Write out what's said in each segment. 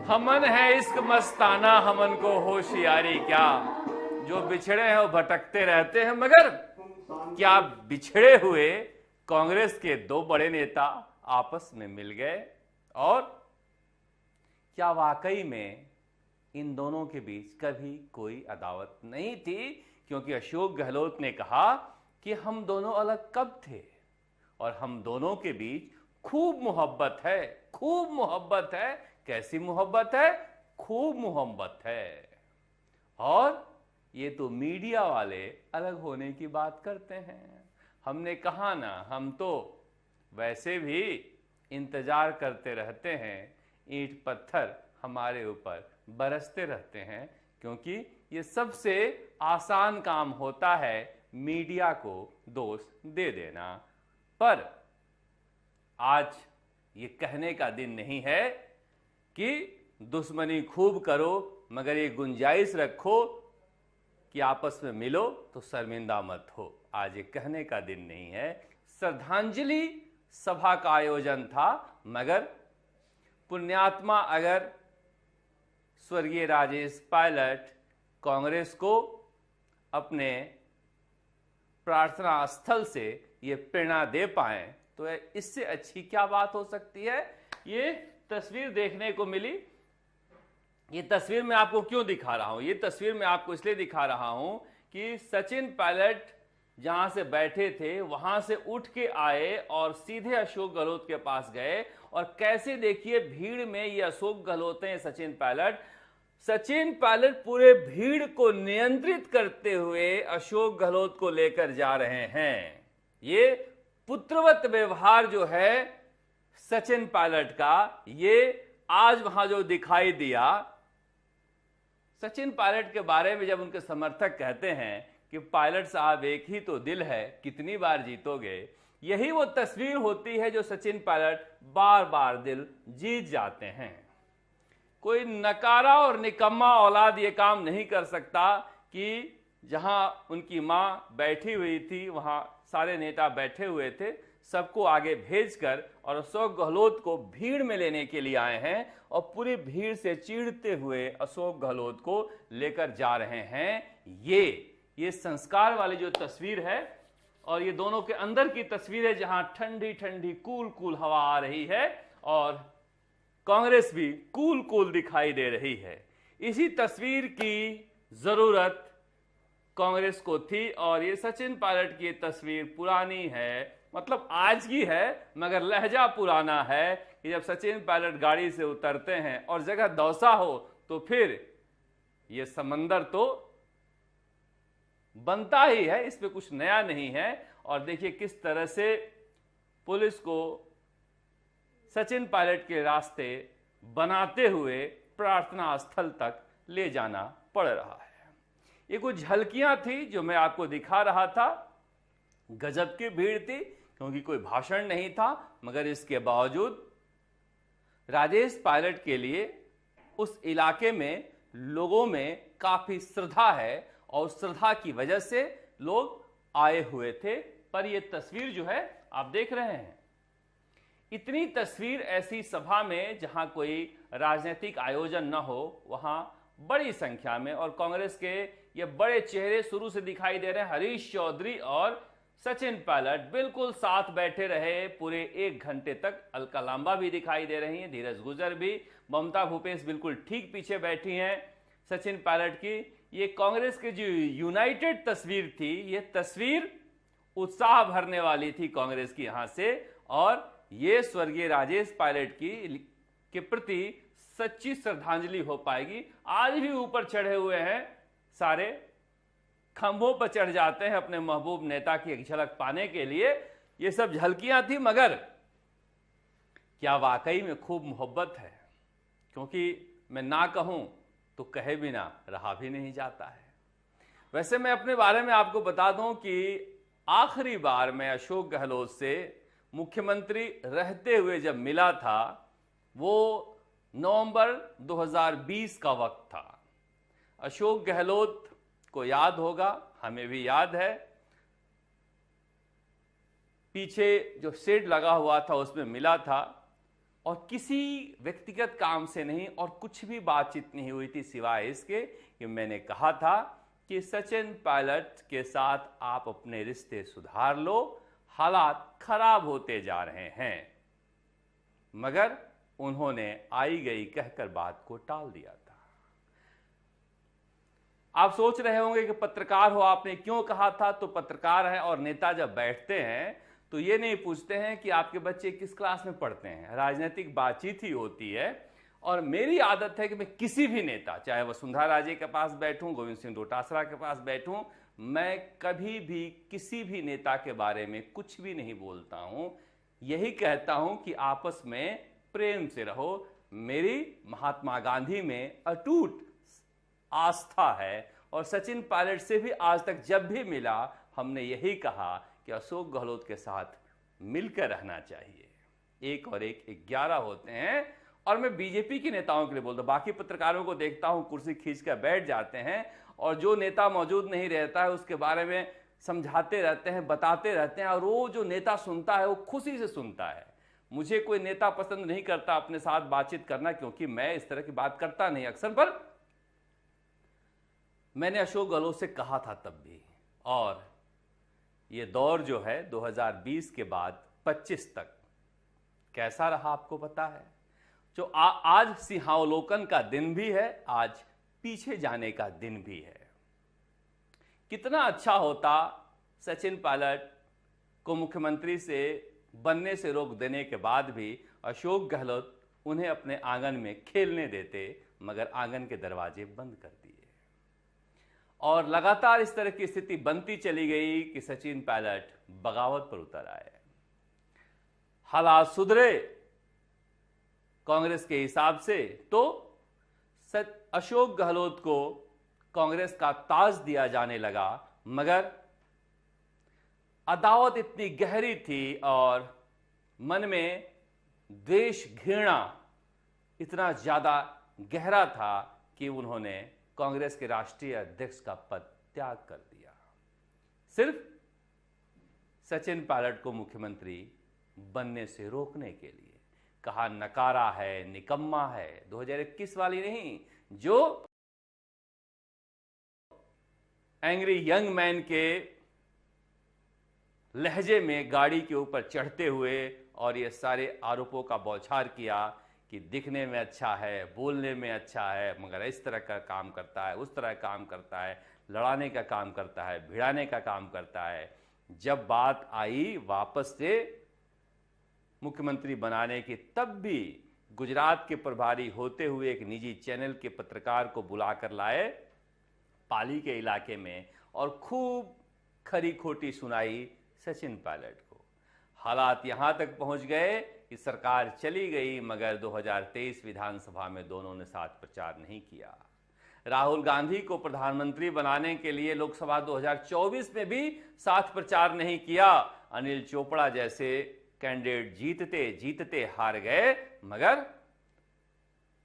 हमन है इश्क मस्ताना, हमन को होशियारी क्या। जो बिछड़े हैं वो भटकते रहते हैं, मगर क्या बिछड़े हुए कांग्रेस के दो बड़े नेता आपस में मिल गए? और क्या वाकई में इन दोनों के बीच कभी कोई अदावत नहीं थी? क्योंकि अशोक गहलोत ने कहा कि हम दोनों अलग कब थे और हम दोनों के बीच खूब मोहब्बत है, खूब मोहब्बत है। कैसी मोहब्बत है? खूब मोहब्बत है। और ये तो मीडिया वाले अलग होने की बात करते हैं। हमने कहा ना, हम तो वैसे भी इंतजार करते रहते हैं, ईंट पत्थर हमारे ऊपर बरसते रहते हैं, क्योंकि ये सबसे आसान काम होता है मीडिया को दोष दे देना। पर आज ये कहने का दिन नहीं है कि दुश्मनी खूब करो, मगर ये गुंजाइश रखो कि आपस में मिलो तो शर्मिंदा मत हो। आज ये कहने का दिन नहीं है। श्रद्धांजलि सभा का आयोजन था, मगर पुण्यात्मा अगर स्वर्गीय राजेश पायलट कांग्रेस को अपने प्रार्थना स्थल से ये प्रेरणा दे पाए तो इससे अच्छी क्या बात हो सकती है। ये तस्वीर देखने को मिली। ये तस्वीर मैं आपको क्यों दिखा रहा हूं? ये तस्वीर मैं आपको इसलिए दिखा रहा हूं कि सचिन पायलट जहां से बैठे थे वहां से उठ के आए और सीधे अशोक गहलोत के पास गए। और कैसे, देखिए, भीड़ में ये अशोक गहलोत हैं, सचिन पायलट पूरे भीड़ को नियंत्रित करते हुए अशोक गहलोत को लेकर जा रहे हैं। ये पुत्रवत व्यवहार जो है सचिन पायलट का, ये आज वहां जो दिखाई दिया। सचिन पायलट के बारे में जब उनके समर्थक कहते हैं कि पायलट साहब एक ही तो दिल है, कितनी बार जीतोगे, यही वो तस्वीर होती है जो सचिन पायलट बार बार दिल जीत जाते हैं। कोई नकारा और निकम्मा औलाद ये काम नहीं कर सकता कि जहां उनकी मां बैठी हुई थी वहां सारे नेता बैठे हुए थे, सबको आगे भेजकर और अशोक गहलोत को भीड़ में लेने के लिए आए हैं और पूरी भीड़ से चीढ़ते हुए अशोक गहलोत को लेकर जा रहे हैं। ये संस्कार वाली जो तस्वीर है और ये दोनों के अंदर की तस्वीर है जहां ठंडी ठंडी कूल हवा आ रही है और कांग्रेस भी कूल दिखाई दे रही है। इसी तस्वीर की जरूरत कांग्रेस को थी और ये सचिन पायलट की तस्वीर पुरानी है, मतलब आज की है, मगर लहजा पुराना है कि जब सचिन पायलट गाड़ी से उतरते हैं और जगह दौसा हो तो फिर ये समंदर तो बनता ही है, इसमें कुछ नया नहीं है। और देखिए किस तरह से पुलिस को सचिन पायलट के रास्ते बनाते हुए प्रार्थना स्थल तक ले जाना पड़ रहा है। ये कुछ झलकियां थी जो मैं आपको दिखा रहा था। गजब की भीड़ थी क्योंकि कोई भाषण नहीं था, मगर इसके बावजूद राजेश पायलट के लिए उस इलाके में लोगों में काफी श्रद्धा है और श्रद्धा की वजह से लोग आए हुए थे। पर यह तस्वीर जो है आप देख रहे हैं, इतनी तस्वीर ऐसी सभा में जहां कोई राजनीतिक आयोजन न हो वहां बड़ी संख्या में और कांग्रेस के ये बड़े चेहरे शुरू से दिखाई दे रहे हैं। हरीश चौधरी और सचिन पायलट बिल्कुल साथ बैठे रहे पूरे 1 घंटे तक। अलका लांबा भी दिखाई दे रही हैं, धीरज गुजर भी, ममता भूपेश बिल्कुल ठीक पीछे बैठी हैं सचिन पायलट की। ये कांग्रेस की जो यूनाइटेड तस्वीर थी, ये तस्वीर उत्साह भरने वाली थी कांग्रेस की यहां से। और ये स्वर्गीय राजेश पायलट के प्रति सच्ची श्रद्धांजलि हो पाएगी। आज भी ऊपर चढ़े हुए हैं, सारे खंभों पर चढ़ जाते हैं अपने महबूब नेता की एक झलक पाने के लिए। ये सब झलकियां थी, मगर क्या वाकई में खूब मोहब्बत है? क्योंकि मैं ना कहूं तो कहे बिना रहा भी नहीं जाता है। वैसे मैं अपने बारे में आपको बता दूं कि आखिरी बार मैं अशोक गहलोत से मुख्यमंत्री रहते हुए जब मिला था वो नवंबर 2020 का वक्त था। अशोक गहलोत को याद होगा, हमें भी याद है, पीछे जो शेड लगा हुआ था उसमें मिला था और किसी व्यक्तिगत काम से नहीं और कुछ भी बातचीत नहीं हुई थी सिवाय इसके कि मैंने कहा था कि सचिन पायलट के साथ आप अपने रिश्ते सुधार लो, हालात खराब होते जा रहे हैं। मगर उन्होंने आई गई कहकर बात को टाल दिया था। आप सोच रहे होंगे कि पत्रकार हो, आपने क्यों कहा था? तो पत्रकार है और नेता जब बैठते हैं तो ये नहीं पूछते हैं कि आपके बच्चे किस क्लास में पढ़ते हैं, राजनीतिक बातचीत ही होती है। और मेरी आदत है कि मैं किसी भी नेता, चाहे वसुंधरा राजे के पास बैठूं, गोविंद सिंह डोटासरा के पास बैठूं, मैं कभी भी किसी भी नेता के बारे में कुछ भी नहीं बोलता हूं। यही कहता हूं कि आपस में प्रेम से रहो। मेरी महात्मा गांधी में अटूट आस्था है और सचिन पायलट से भी आज तक जब भी मिला हमने यही कहा कि अशोक गहलोत के साथ मिलकर रहना चाहिए। 1 और 1 11 होते हैं। और मैं बीजेपी के नेताओं के लिए बोलता हूं, बाकी पत्रकारों को देखता हूं कुर्सी खींच कर बैठ जाते हैं और जो नेता मौजूद नहीं रहता है उसके बारे में समझाते रहते हैं, बताते रहते हैं, और वो जो नेता सुनता है वो खुशी से सुनता है। मुझे कोई नेता पसंद नहीं करता अपने साथ बातचीत करना, क्योंकि मैं इस तरह की बात करता नहीं अक्सर। पर मैंने अशोक गहलोत से कहा था तब भी, और ये दौर जो है 2020 के बाद 25 तक कैसा रहा आपको पता है। जो आज सिंहावलोकन का दिन भी है, आज पीछे जाने का दिन भी है। कितना अच्छा होता सचिन पायलट को मुख्यमंत्री से बनने से रोक देने के बाद भी अशोक गहलोत उन्हें अपने आंगन में खेलने देते, मगर आंगन के दरवाजे बंद कर दिए। और लगातार इस तरह की स्थिति बनती चली गई कि सचिन पायलट बगावत पर उतर आए। हालात सुधरे कांग्रेस के हिसाब से तो अशोक गहलोत को कांग्रेस का ताज दिया जाने लगा, मगर अदावत इतनी गहरी थी और मन में द्वेष घृणा इतना ज्यादा गहरा था कि उन्होंने कांग्रेस के राष्ट्रीय अध्यक्ष का पद त्याग कर दिया, सिर्फ सचिन पायलट को मुख्यमंत्री बनने से रोकने के लिए। कहा नकारा है, निकम्मा है, 2021 वाली नहीं, जो एंग्री यंग मैन के लहजे में गाड़ी के ऊपर चढ़ते हुए और ये सारे आरोपों का बौछार किया कि दिखने में अच्छा है, बोलने में अच्छा है, मगर इस तरह का काम करता है, उस तरह का काम करता है, लड़ाने का काम करता है, भिड़ाने का काम करता है। जब बात आई वापस से मुख्यमंत्री बनाने की, तब भी गुजरात के प्रभारी होते हुए एक निजी चैनल के पत्रकार को बुलाकर लाए पाली के इलाके में और खूब खरी खोटी सुनाई सचिन पायलट को। हालात यहां तक पहुंच गए कि सरकार चली गई, मगर 2023 विधानसभा में दोनों ने साथ प्रचार नहीं किया। राहुल गांधी को प्रधानमंत्री बनाने के लिए लोकसभा 2024 में भी साथ प्रचार नहीं किया। अनिल चोपड़ा जैसे कैंडिडेट जीतते जीतते हार गए, मगर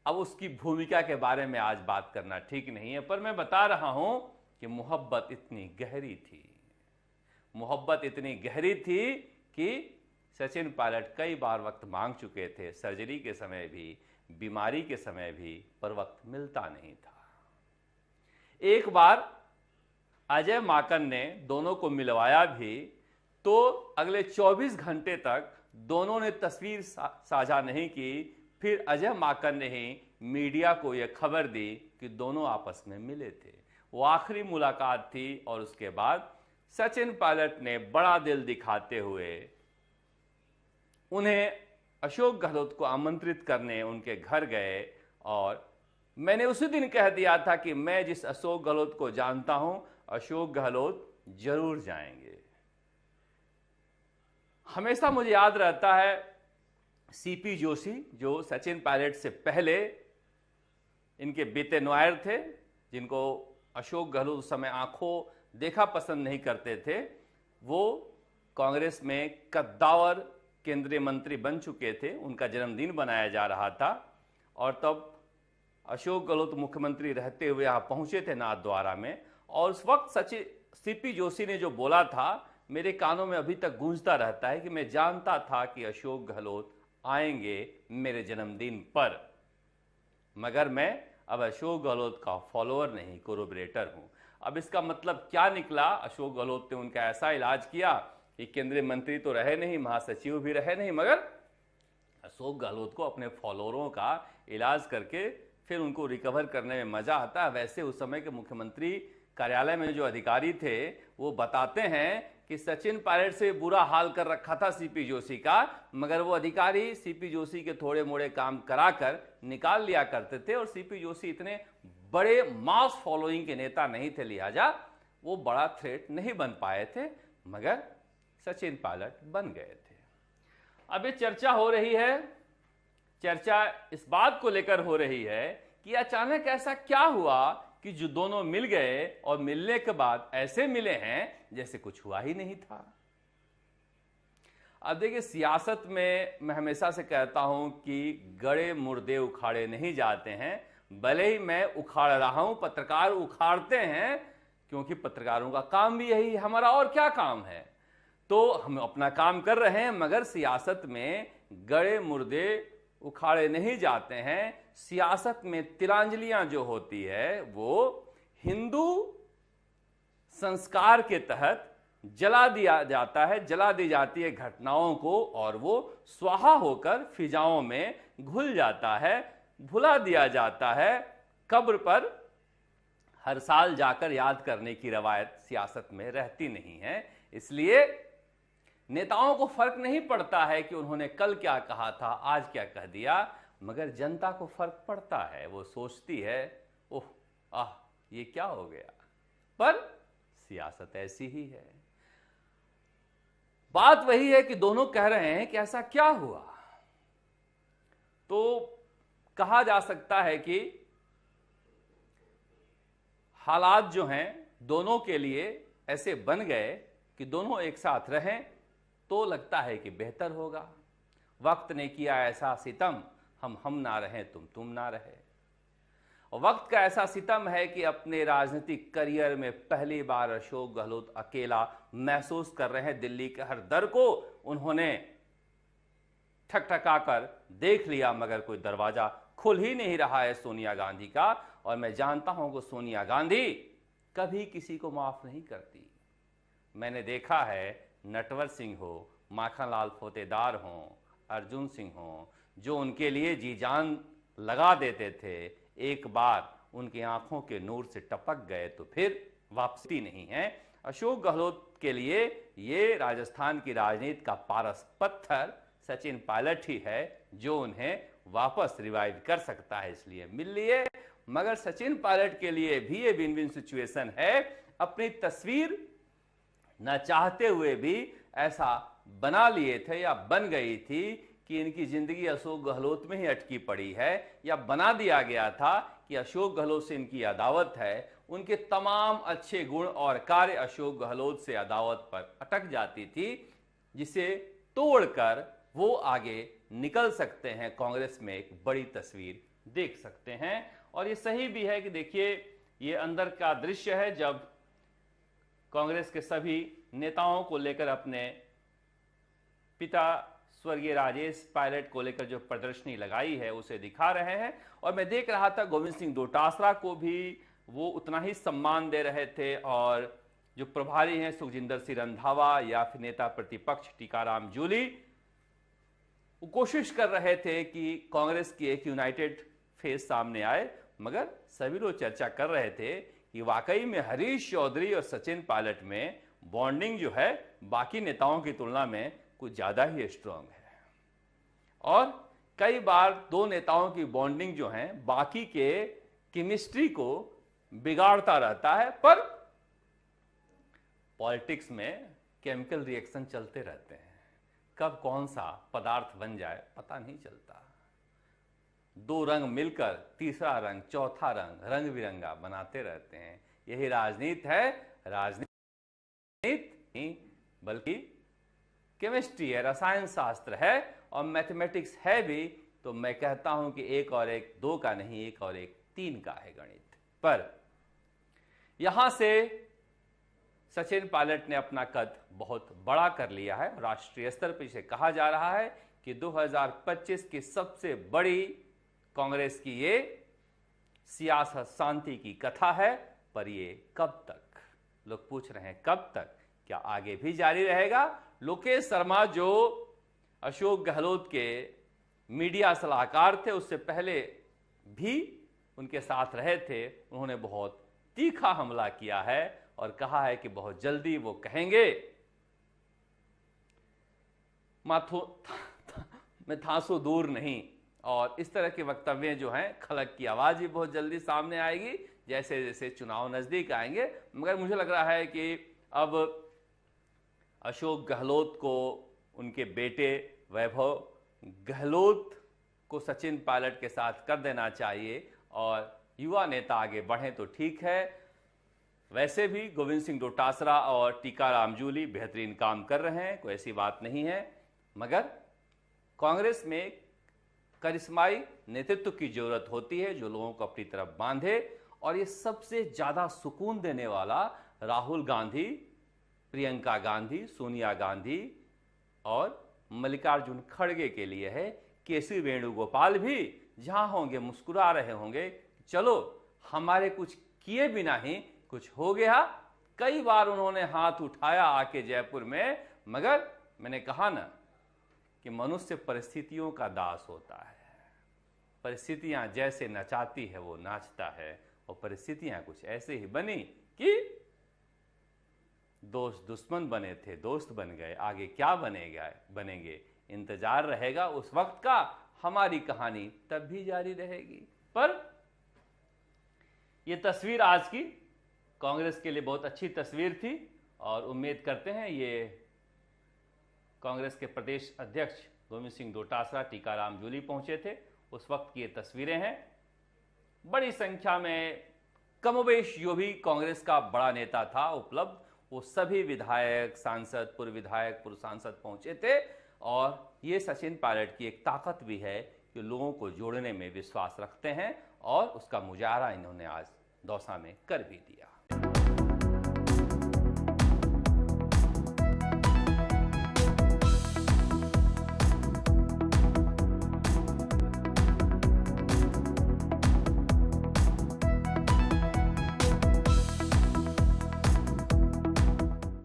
अब उसकी भूमिका के बारे में आज बात करना ठीक नहीं है। पर मैं बता रहा हूं कि मोहब्बत इतनी गहरी थी, मोहब्बत इतनी गहरी थी कि सचिन पायलट कई बार वक्त मांग चुके थे, सर्जरी के समय भी, बीमारी के समय भी, पर वक्त मिलता नहीं था। एक बार अजय माकन ने दोनों को मिलवाया भी, तो अगले 24 घंटे तक दोनों ने तस्वीर साझा नहीं की। फिर अजय माकन ने ही मीडिया को यह खबर दी कि दोनों आपस में मिले थे। वो आखिरी मुलाकात थी और उसके बाद सचिन पायलट ने बड़ा दिल दिखाते हुए उन्हें अशोक गहलोत को आमंत्रित करने उनके घर गए। और मैंने उसी दिन कह दिया था कि मैं जिस अशोक गहलोत को जानता हूं, अशोक गहलोत जरूर जाएंगे। हमेशा मुझे याद रहता है सीपी जोशी, जो सचिन पायलट से पहले इनके बेटे नुआयर थे, जिनको अशोक गहलोत उस समय आंखों देखा पसंद नहीं करते थे। वो कांग्रेस में कद्दावर केंद्रीय मंत्री बन चुके थे, उनका जन्मदिन बनाया जा रहा था। और तब अशोक गहलोत मुख्यमंत्री रहते हुए यहाँ पहुंचे थे नाथद्वारा में, और उस वक्त सीपी जोशी ने जो बोला था मेरे कानों में अभी तक गूंजता रहता है कि मैं जानता था कि अशोक गहलोत आएंगे मेरे जन्मदिन पर। मगर मैं अब अशोक गहलोत का फॉलोअर नहीं, कोरोबरेटर हूं। अब इसका मतलब क्या निकला? अशोक गहलोत ने उनका ऐसा इलाज किया कि केंद्रीय मंत्री तो रहे नहीं, महासचिव भी रहे नहीं, मगर अशोक गहलोत को अपने फॉलोअरों का इलाज करके फिर उनको रिकवर करने में मजा आता है। वैसे उस समय के मुख्यमंत्री कार्यालय में जो अधिकारी थे वो बताते हैं कि सचिन पायलट से बुरा हाल कर रखा था सीपी जोशी का, मगर वो अधिकारी सीपी जोशी के थोड़े मोड़े काम कराकर निकाल लिया करते थे। और सीपी जोशी इतने बड़े मास फॉलोइंग के नेता नहीं थे, लिहाजा वो बड़ा थ्रेट नहीं बन पाए थे, मगर सचिन पायलट बन गए थे। अब ये चर्चा हो रही है, चर्चा इस बात को लेकर हो रही है कि अचानक ऐसा क्या हुआ कि जो दोनों मिल गए और मिलने के बाद ऐसे मिले हैं जैसे कुछ हुआ ही नहीं था। अब देखिए, सियासत में मैं हमेशा से कहता हूं कि गड़े मुर्दे उखाड़े नहीं जाते हैं। भले ही मैं उखाड़ रहा हूं, पत्रकार उखाड़ते हैं, क्योंकि पत्रकारों का काम भी यही है, हमारा और क्या काम है। तो हम अपना काम कर रहे हैं, मगर सियासत में गड़े मुर्दे उखाड़े नहीं जाते हैं। सियासत में तिलांजलियां जो होती है वो हिंदू संस्कार के तहत जला दिया जाता है, जला दी जाती है घटनाओं को, और वो स्वाहा होकर फिजाओं में घुल जाता है, भुला दिया जाता है। कब्र पर हर साल जाकर याद करने की रवायत सियासत में रहती नहीं है। इसलिए नेताओं को फर्क नहीं पड़ता है कि उन्होंने कल क्या कहा था, आज क्या कह दिया, मगर जनता को फर्क पड़ता है। वो सोचती है, ओह आह ये क्या हो गया। पर सियासत ऐसी ही है। बात वही है कि दोनों कह रहे हैं कि ऐसा क्या हुआ। तो कहा जा सकता है कि हालात जो हैं दोनों के लिए ऐसे बन गए कि दोनों एक साथ रहें तो लगता है कि बेहतर होगा। वक्त ने किया ऐसा सितम, हम ना रहें तुम ना रहे। और वक्त का ऐसा सितम है कि अपने राजनीतिक करियर में पहली बार अशोक गहलोत अकेला महसूस कर रहे हैं। दिल्ली के हर दर को उन्होंने ठकठकाकर देख लिया, मगर कोई दरवाजा खुल ही नहीं रहा है सोनिया गांधी का। और मैं जानता हूं कि सोनिया गांधी कभी किसी को माफ नहीं करती। मैंने देखा है, नटवर सिंह हो, माखनलाल फोतेदार हों, अर्जुन सिंह हों, जो उनके लिए जी जान लगा देते थे, एक बार उनकी आंखों के नूर से टपक गए तो फिर वापसी नहीं है। अशोक गहलोत के लिए ये राजस्थान की राजनीति का पारस पत्थर सचिन पायलट ही है, जो उन्हें वापस रिवाइव कर सकता है। इसलिए मिल लिए। मगर सचिन पायलट के लिए भी ये विन विन सिचुएशन है। अपनी तस्वीर न चाहते हुए भी ऐसा बना लिए थे, या बन गई थी कि इनकी जिंदगी अशोक गहलोत में ही अटकी पड़ी है, या बना दिया गया था कि अशोक गहलोत से इनकी अदावत है। उनके तमाम अच्छे गुण और कार्य अशोक गहलोत से अदावत पर अटक जाती थी, जिसे तोड़कर वो आगे निकल सकते हैं, कांग्रेस में एक बड़ी तस्वीर देख सकते हैं। और ये सही भी है कि देखिए, ये अंदर का दृश्य है जब कांग्रेस के सभी नेताओं को लेकर अपने पिता स्वर्गीय राजेश पायलट को लेकर जो प्रदर्शनी लगाई है उसे दिखा रहे हैं। और मैं देख रहा था गोविंद सिंह डोटासरा को भी वो उतना ही सम्मान दे रहे थे, और जो प्रभारी हैं सुखजिंदर सिंह रंधावा या फिर नेता प्रतिपक्ष टीकाराम जूली, वो कोशिश कर रहे थे कि कांग्रेस की एक यूनाइटेड फेस सामने आए। मगर सभी लोग चर्चा कर रहे थे कि वाकई में हरीश चौधरी और सचिन पायलट में बॉन्डिंग जो है बाकी नेताओं की तुलना में कुछ ज्यादा ही स्ट्रांग है। और कई बार दो नेताओं की बॉन्डिंग जो है बाकी के केमिस्ट्री को बिगाड़ता रहता है। पर पॉलिटिक्स में केमिकल रिएक्शन चलते रहते हैं, कब कौन सा पदार्थ बन जाए पता नहीं चलता। दो रंग मिलकर तीसरा रंग, चौथा रंग, रंग बिरंगा बनाते रहते हैं। यही राजनीति है। राजनीति नहीं बल्कि केमिस्ट्री है, रसायन शास्त्र है और मैथमेटिक्स है भी। तो मैं कहता हूं कि एक और एक दो का नहीं, एक और एक तीन का है गणित। पर यहां से सचिन पायलट ने अपना कद बहुत बड़ा कर लिया है। राष्ट्रीय स्तर पर इसे कहा जा रहा है कि 2025 की सबसे बड़ी कांग्रेस की ये सियासत शांति की कथा है, पर ये कब तक? लोग पूछ रहे हैं कब तक, क्या आगे भी जारी रहेगा? लोकेश शर्मा जो अशोक गहलोत के मीडिया सलाहकार थे, उससे पहले भी उनके साथ रहे थे, उन्होंने बहुत तीखा हमला किया है और कहा है कि बहुत जल्दी वो कहेंगे मैं थांसो दूर नहीं। और इस तरह के वक्तव्य जो हैं, खलक की आवाज भी बहुत जल्दी सामने आएगी जैसे जैसे चुनाव नजदीक आएंगे। मगर मुझे लग रहा है कि अब अशोक गहलोत को उनके बेटे वैभव गहलोत को सचिन पायलट के साथ कर देना चाहिए और युवा नेता आगे बढ़ें तो ठीक है। वैसे भी गोविंद सिंह डोटासरा और टीकाराम जूली बेहतरीन काम कर रहे हैं, कोई ऐसी बात नहीं है, मगर कांग्रेस में करिश्माई नेतृत्व की जरूरत होती है जो लोगों को अपनी तरफ बांधे। और ये सबसे ज्यादा सुकून देने वाला राहुल गांधी, प्रियंका गांधी, सोनिया गांधी और मल्लिकार्जुन खड़गे के लिए है। केसी वेणुगोपाल भी जहां होंगे मुस्कुरा रहे होंगे, चलो हमारे कुछ किए बिना ही कुछ हो गया। कई बार उन्होंने हाथ उठाया आके जयपुर में, मगर मैंने कहा ना कि मनुष्य परिस्थितियों का दास होता है। परिस्थितियां जैसे नचाती है वो नाचता है, और परिस्थितियां कुछ ऐसे ही बनी कि दोस्त दुश्मन बने थे, दोस्त बन गए। आगे क्या बनेंगे इंतजार रहेगा उस वक्त का। हमारी कहानी तब भी जारी रहेगी। पर यह तस्वीर आज की कांग्रेस के लिए बहुत अच्छी तस्वीर थी और उम्मीद करते हैं ये कांग्रेस के प्रदेश अध्यक्ष गोविंद सिंह डोटासरा, टीकाराम जूली पहुंचे थे, उस वक्त की ये तस्वीरें हैं। बड़ी संख्या में कमोबेश जो भी कांग्रेस का बड़ा नेता था उपलब्ध, वो सभी विधायक, सांसद, पूर्व विधायक, पूर्व सांसद पहुंचे थे। और ये सचिन पायलट की एक ताकत भी है कि लोगों को जोड़ने में विश्वास रखते हैं, और उसका मुजाहरा इन्होंने आज दौसा में कर भी दिया।